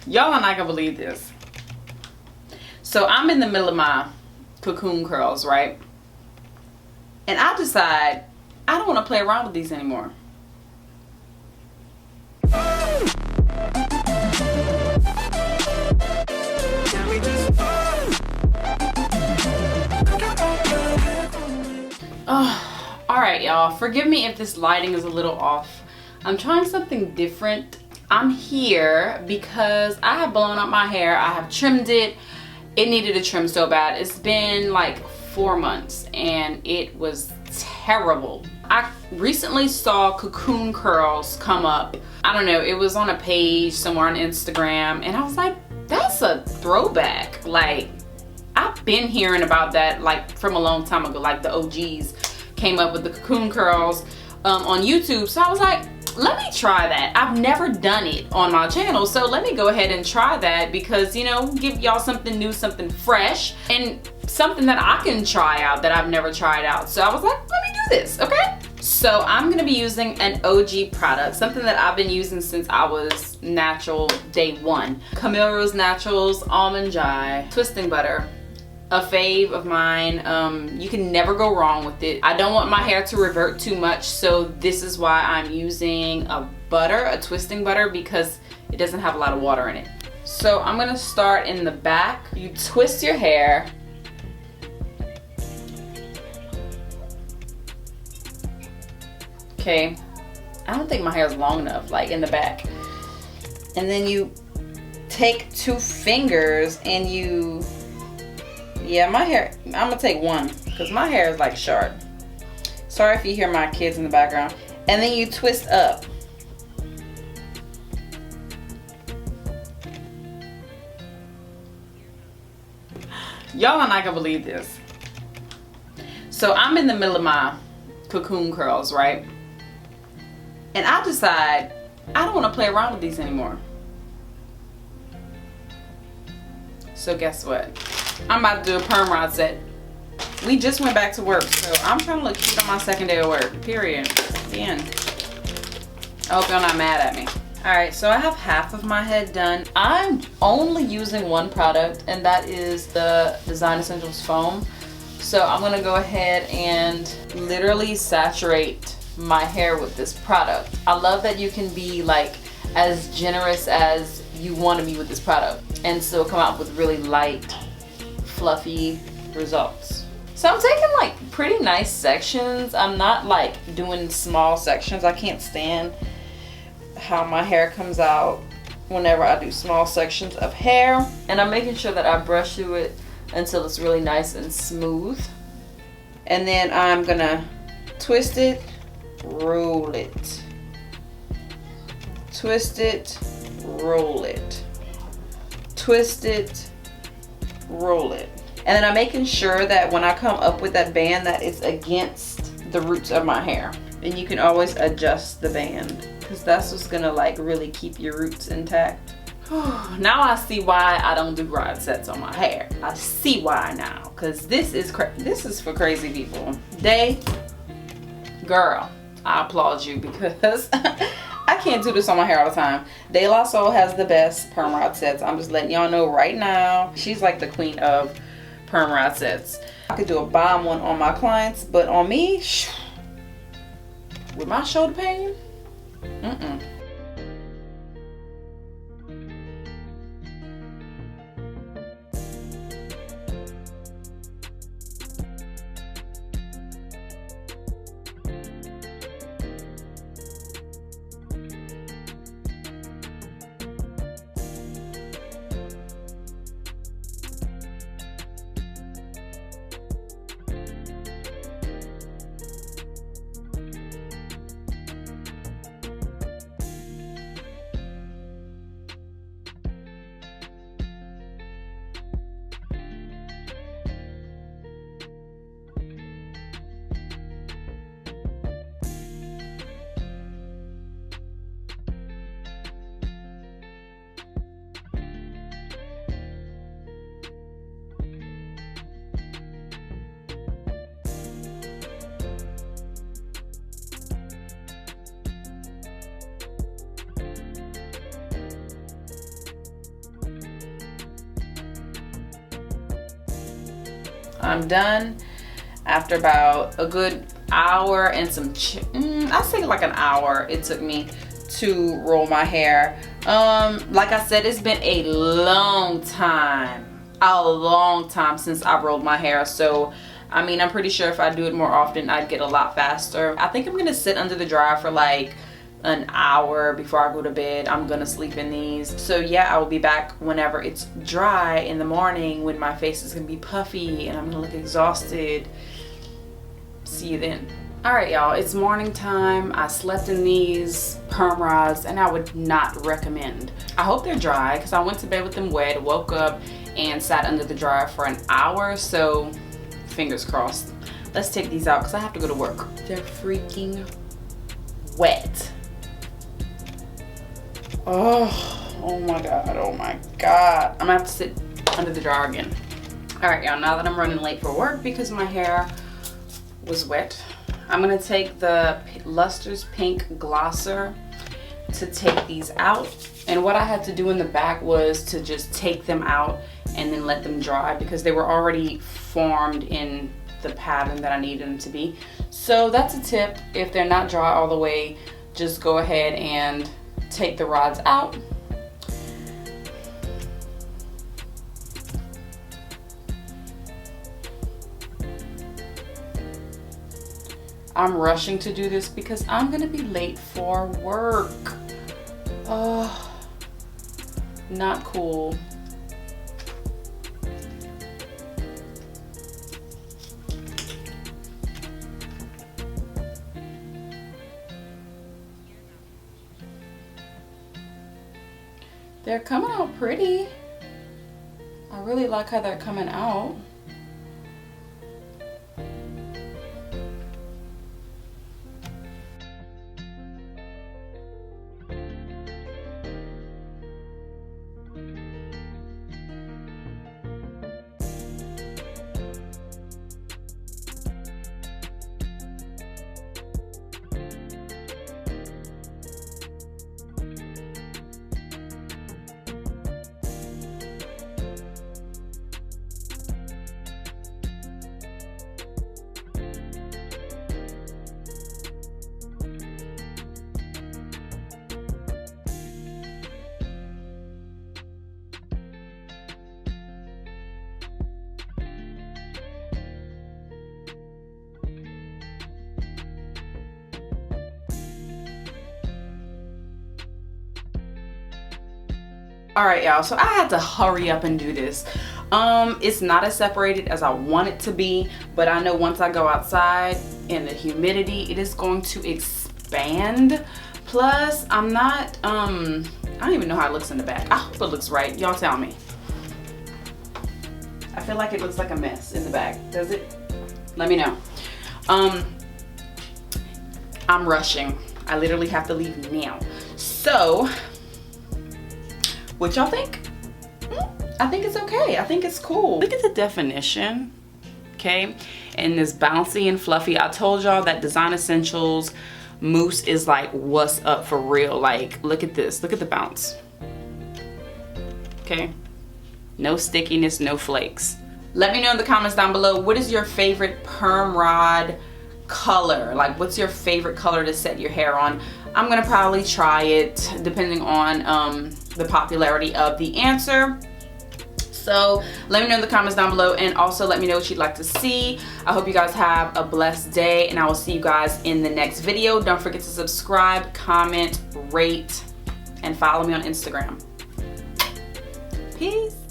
Y'all are not gonna believe this. So I'm in the middle of my cocoon curls, right? And I decide I don't want to play around with these anymore. Oh, alright y'all, forgive me if this lighting is a little off. I'm trying something different. I'm here because I have blown up my hair. I have trimmed it. It needed a trim so bad. It's been like 4 months and it was terrible. I recently saw cocoon curls come up. I don't know, it was on a page somewhere on Instagram and I was like, that's a throwback. Like, I've been hearing about that like from a long time ago. Like the OGs came up with the cocoon curls on YouTube. So I was like, let me try that. I've never done it on my channel, so let me go ahead and try that because, you know, give y'all something new, something fresh, and something that I can try out that I've never tried out. So I was like, let me do this, okay? So I'm gonna be using an OG product, something that I've been using since I was natural day one. Camille Rose Naturals Almond Joy Twisting Butter. A fave of mine. You can never go wrong with it. I don't want my hair to revert too much, so this is why I'm using a butter, a twisting butter, because it doesn't have a lot of water in it. So I'm gonna start in the back. You twist your hair. Okay, I don't think my hair is long enough, like in the back. And then you take 2 fingers and you, yeah, my hair, I'm gonna take 1 because my hair is like short. Sorry if you hear my kids in the background. And then you twist up. Y'all are not gonna believe this. So I'm in the middle of my cocoon curls, right? And I decide I don't want to play around with these anymore. So guess what? I'm about to do a perm rod set. We just went back to work, so I'm trying to look cute on my second day of work. Period. The end. I hope y'all not mad at me. Alright, so I have half of my head done. I'm only using one product, and that is the Design Essentials foam. So I'm gonna go ahead and literally saturate my hair with this product. I love that you can be like as generous as you want to be with this product and still come out with really light, fluffy results. So I'm taking like pretty nice sections. I'm not like doing small sections. I can't stand how my hair comes out whenever I do small sections of hair. And I'm making sure that I brush through it until it's really nice and smooth. And then I'm gonna twist it, roll it. Twist it, roll it. Twist it, roll it. And then I'm making sure that when I come up with that band that it's against the roots of my hair. And you can always adjust the band because that's what's gonna like really keep your roots intact. Now I see why I don't do rod sets on my hair. I see why now, because this is for crazy people. Girl, I applaud you because I can't do this on my hair all the time. De La Soul has the best perm rod sets. I'm just letting y'all know right now. She's like the queen of perm rod sets. I could do a bomb one on my clients, but on me, with my shoulder pain, I'm done after about a good hour and some, I say like an hour it took me to roll my hair. Like I said, it's been a long time since I've rolled my hair. So, I mean, I'm pretty sure if I do it more often, I'd get a lot faster. I think I'm gonna sit under the dryer for like an hour before I go to bed. I'm gonna sleep in these. So yeah, I will be back whenever it's dry in the morning, when my face is gonna be puffy and I'm gonna look exhausted. See you then. All right, y'all, it's morning time. I slept in these perm rods and I would not recommend. I hope they're dry because I went to bed with them wet, woke up and sat under the dryer for an hour. So fingers crossed. Let's take these out because I have to go to work. They're freaking wet. Oh my God, oh my God. I'm gonna have to sit under the dryer again. All right, y'all, now that I'm running late for work because my hair was wet, I'm gonna take the Luster's Pink Glosser to take these out. And what I had to do in the back was to just take them out and then let them dry because they were already formed in the pattern that I needed them to be. So that's a tip. If they're not dry all the way, just go ahead and take the rods out. I'm rushing to do this because I'm gonna be late for work. Oh, not cool. They're coming out pretty. I really like how they're coming out. All right, y'all, so I had to hurry up and do this. It's not as separated as I want it to be, but I know once I go outside in the humidity, it is going to expand. Plus, I'm not, I don't even know how it looks in the back. I hope it looks right. Y'all tell me. I feel like it looks like a mess in the back. Does it? Let me know. I'm rushing. I literally have to leave now. So, what y'all think? I think it's okay. I think it's cool. Look at the definition, okay? And this bouncy and fluffy. I told y'all that Design Essentials Mousse is like what's up for real. Like, look at this. Look at the bounce. Okay? No stickiness, no flakes. Let me know in the comments down below, what is your favorite perm rod color? Like, what's your favorite color to set your hair on? I'm gonna probably try it depending on the popularity of the answer. So let me know in the comments down below, and also let me know what you'd like to see. I hope you guys have a blessed day, and I will see you guys in the next video. Don't forget to subscribe, comment, rate, and follow me on Instagram. Peace.